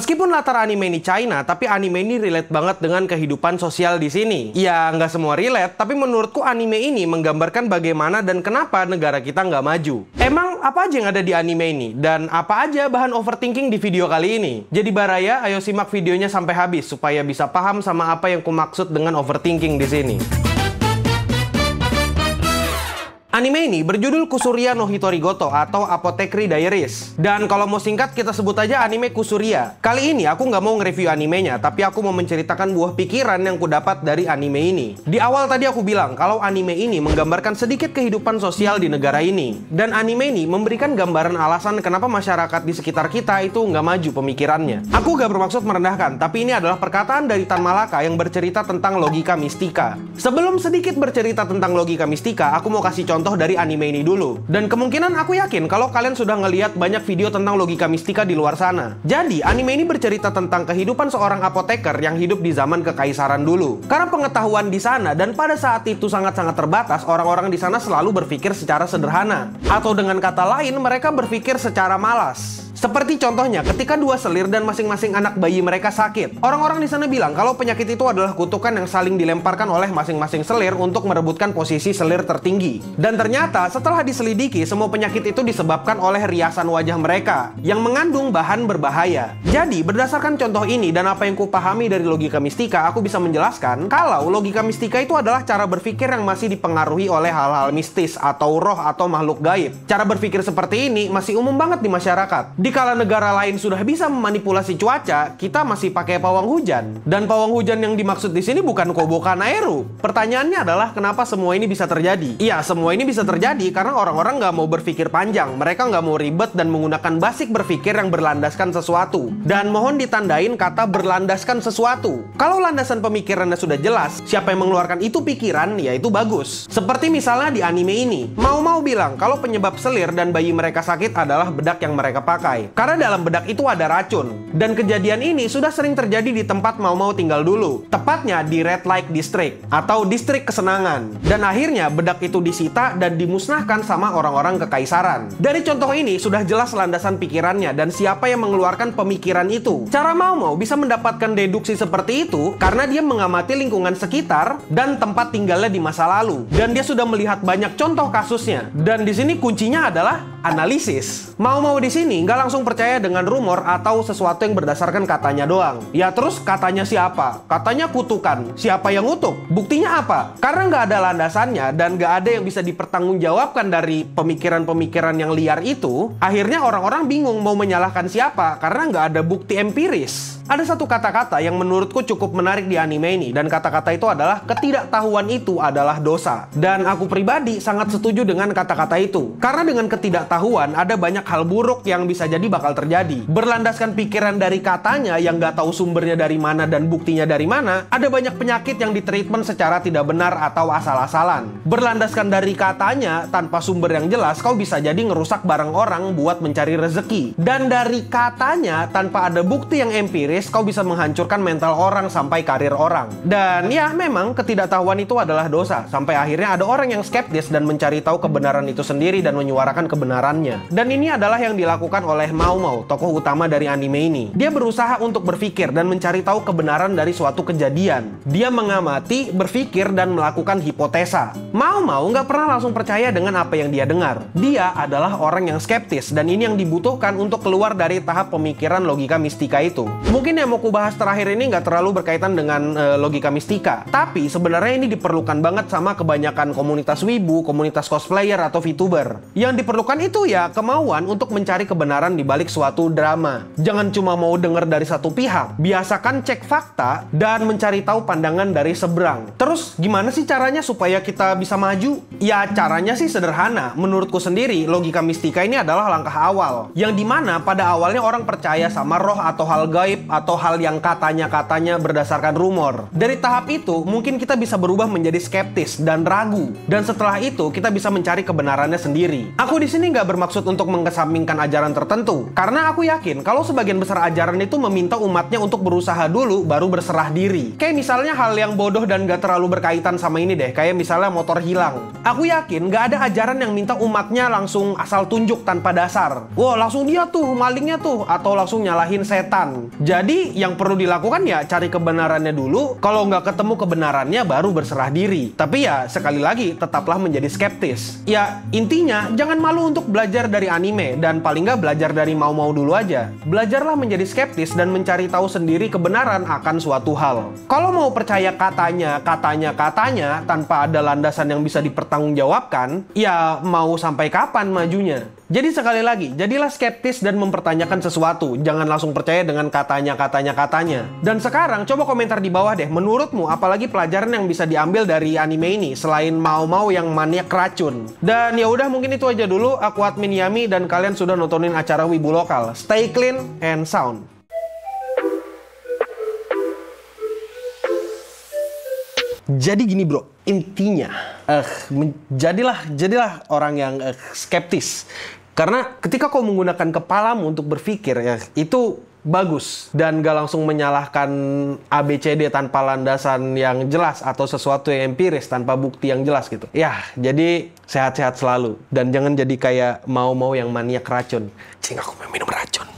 Meskipun latar anime ini China, tapi anime ini relate banget dengan kehidupan sosial di sini. Ya, nggak semua relate, tapi menurutku anime ini menggambarkan bagaimana dan kenapa negara kita nggak maju. Emang apa aja yang ada di anime ini? Dan apa aja bahan overthinking di video kali ini? Jadi Baraya, ayo simak videonya sampai habis supaya bisa paham sama apa yang kumaksud dengan overthinking di sini. Anime ini berjudul Kusuria no Hitorigoto atau Apothecary Diaries. Dan kalau mau singkat kita sebut aja anime Kusuria. Kali ini aku nggak mau nge-review animenya, tapi aku mau menceritakan buah pikiran yang kudapat dari anime ini. Di awal tadi aku bilang kalau anime ini menggambarkan sedikit kehidupan sosial di negara ini. Dan anime ini memberikan gambaran alasan kenapa masyarakat di sekitar kita itu nggak maju pemikirannya. Aku gak bermaksud merendahkan, tapi ini adalah perkataan dari Tan Malaka yang bercerita tentang logika mistika. Sebelum sedikit bercerita tentang logika mistika, aku mau kasih contoh dari anime ini dulu. Dan kemungkinan aku yakin kalau kalian sudah ngelihat banyak video tentang logika mistika di luar sana. Jadi, anime ini bercerita tentang kehidupan seorang apoteker yang hidup di zaman kekaisaran dulu. Karena pengetahuan di sana dan pada saat itu sangat-sangat terbatas, orang-orang di sana selalu berpikir secara sederhana. Atau dengan kata lain, mereka berpikir secara malas. Seperti contohnya, ketika dua selir dan masing-masing anak bayi mereka sakit. Orang-orang di sana bilang kalau penyakit itu adalah kutukan yang saling dilemparkan oleh masing-masing selir untuk merebutkan posisi selir tertinggi. Dan ternyata setelah diselidiki, semua penyakit itu disebabkan oleh riasan wajah mereka yang mengandung bahan berbahaya. Jadi, berdasarkan contoh ini dan apa yang kupahami dari logika mistika, aku bisa menjelaskan kalau logika mistika itu adalah cara berpikir yang masih dipengaruhi oleh hal-hal mistis atau roh atau makhluk gaib. Cara berpikir seperti ini masih umum banget di masyarakat. Dikala negara lain sudah bisa memanipulasi cuaca, kita masih pakai pawang hujan. Dan pawang hujan yang dimaksud di sini bukan Kobo Kanairu. Pertanyaannya adalah kenapa semua ini bisa terjadi? Iya, semua ini bisa terjadi karena orang-orang nggak mau berpikir panjang. Mereka nggak mau ribet dan menggunakan basic berpikir yang berlandaskan sesuatu. Dan mohon ditandain kata berlandaskan sesuatu. Kalau landasan pemikirannya sudah jelas, siapa yang mengeluarkan itu pikiran, ya itu bagus. Seperti misalnya di anime ini, Mau bilang kalau penyebab selir dan bayi mereka sakit adalah bedak yang mereka pakai. Karena dalam bedak itu ada racun. Dan kejadian ini sudah sering terjadi di tempat Mau tinggal dulu. Tepatnya di Red Light District atau distrik kesenangan. Dan akhirnya bedak itu disita dan dimusnahkan sama orang-orang kekaisaran. Dari contoh ini sudah jelas landasan pikirannya dan siapa yang mengeluarkan pemikiran itu. Cara Mau bisa mendapatkan deduksi seperti itu karena dia mengamati lingkungan sekitar dan tempat tinggalnya di masa lalu. Dan dia sudah melihat banyak contoh kasusnya. Dan di sini kuncinya adalah analisis. Mau di sini nggak langsung percaya dengan rumor atau sesuatu yang berdasarkan katanya doang. Ya terus katanya siapa? Katanya kutukan. Siapa yang ngutuk? Buktinya apa? Karena nggak ada landasannya dan nggak ada yang bisa dipertanggungjawabkan dari pemikiran-pemikiran yang liar itu, akhirnya orang-orang bingung mau menyalahkan siapa karena nggak ada bukti empiris. Ada satu kata-kata yang menurutku cukup menarik di anime ini, dan kata-kata itu adalah ketidaktahuan itu adalah dosa. Dan aku pribadi sangat setuju dengan kata-kata itu. Karena dengan ketidaktahuan ada banyak hal buruk yang bisa jadi bakal terjadi. Berlandaskan pikiran dari katanya yang nggak tahu sumbernya dari mana dan buktinya dari mana, ada banyak penyakit yang ditreatment secara tidak benar atau asal-asalan. Berlandaskan dari katanya tanpa sumber yang jelas, kau bisa jadi ngerusak barang orang buat mencari rezeki. Dan dari katanya tanpa ada bukti yang empiris, kau bisa menghancurkan mental orang sampai karir orang. Dan ya memang ketidaktahuan itu adalah dosa. Sampai akhirnya ada orang yang skeptis dan mencari tahu kebenaran itu sendiri dan menyuarakan kebenarannya. Dan ini adalah yang dilakukan oleh Mau, tokoh utama dari anime ini. Dia berusaha untuk berpikir dan mencari tahu kebenaran dari suatu kejadian. Dia mengamati, berpikir, dan melakukan hipotesa. Mau nggak pernah langsung percaya dengan apa yang dia dengar. Dia adalah orang yang skeptis dan ini yang dibutuhkan untuk keluar dari tahap pemikiran logika mistika itu. Mungkin yang mau kubahas terakhir ini nggak terlalu berkaitan dengan logika mistika. Tapi sebenarnya ini diperlukan banget sama kebanyakan komunitas wibu, komunitas cosplayer, atau VTuber. Yang diperlukan itu ya kemauan untuk mencari kebenaran di balik suatu drama. Jangan cuma mau denger dari satu pihak. Biasakan cek fakta dan mencari tahu pandangan dari seberang. Terus gimana sih caranya supaya kita bisa maju? Ya caranya sih sederhana. Menurutku sendiri logika mistika ini adalah langkah awal. Yang dimana pada awalnya orang percaya sama roh atau hal gaib atau hal yang katanya berdasarkan rumor. Dari tahap itu, mungkin kita bisa berubah menjadi skeptis dan ragu. Dan setelah itu, kita bisa mencari kebenarannya sendiri. Aku di sini nggak bermaksud untuk mengesampingkan ajaran tertentu. Karena aku yakin, kalau sebagian besar ajaran itu meminta umatnya untuk berusaha dulu, baru berserah diri. Kayak misalnya hal yang bodoh dan nggak terlalu berkaitan sama ini deh. Kayak misalnya motor hilang. Aku yakin gak ada ajaran yang minta umatnya langsung asal tunjuk tanpa dasar. Wah, langsung dia tuh malingnya tuh, atau langsung nyalahin setan. Jadi yang perlu dilakukan ya cari kebenarannya dulu. Kalau nggak ketemu kebenarannya baru berserah diri. Tapi ya sekali lagi tetaplah menjadi skeptis. Ya intinya jangan malu untuk belajar dari anime, dan paling nggak belajar dari mau-mau dulu aja. Belajarlah menjadi skeptis dan mencari tahu sendiri kebenaran akan suatu hal. Kalau mau percaya katanya tanpa ada landasan yang bisa dipertanggungjawabkan, ya mau sampai kapan majunya? Jadi sekali lagi, jadilah skeptis dan mempertanyakan sesuatu. Jangan langsung percaya dengan katanya. Dan sekarang coba komentar di bawah deh, menurutmu apalagi pelajaran yang bisa diambil dari anime ini selain mau-mau yang maniak racun. Dan ya udah, mungkin itu aja dulu. Aku admin Yami dan kalian sudah nontonin acara Wibu Lokal. Stay clean and sound. Jadi gini bro, intinya jadilah orang yang skeptis. Karena ketika kau menggunakan kepalamu untuk berpikir, ya itu bagus. Dan gak langsung menyalahkan ABCD tanpa landasan yang jelas atau sesuatu yang empiris tanpa bukti yang jelas gitu. Ya, jadi sehat-sehat selalu. Dan jangan jadi kayak mau-mau yang maniak racun. Cing, aku mau minum racun.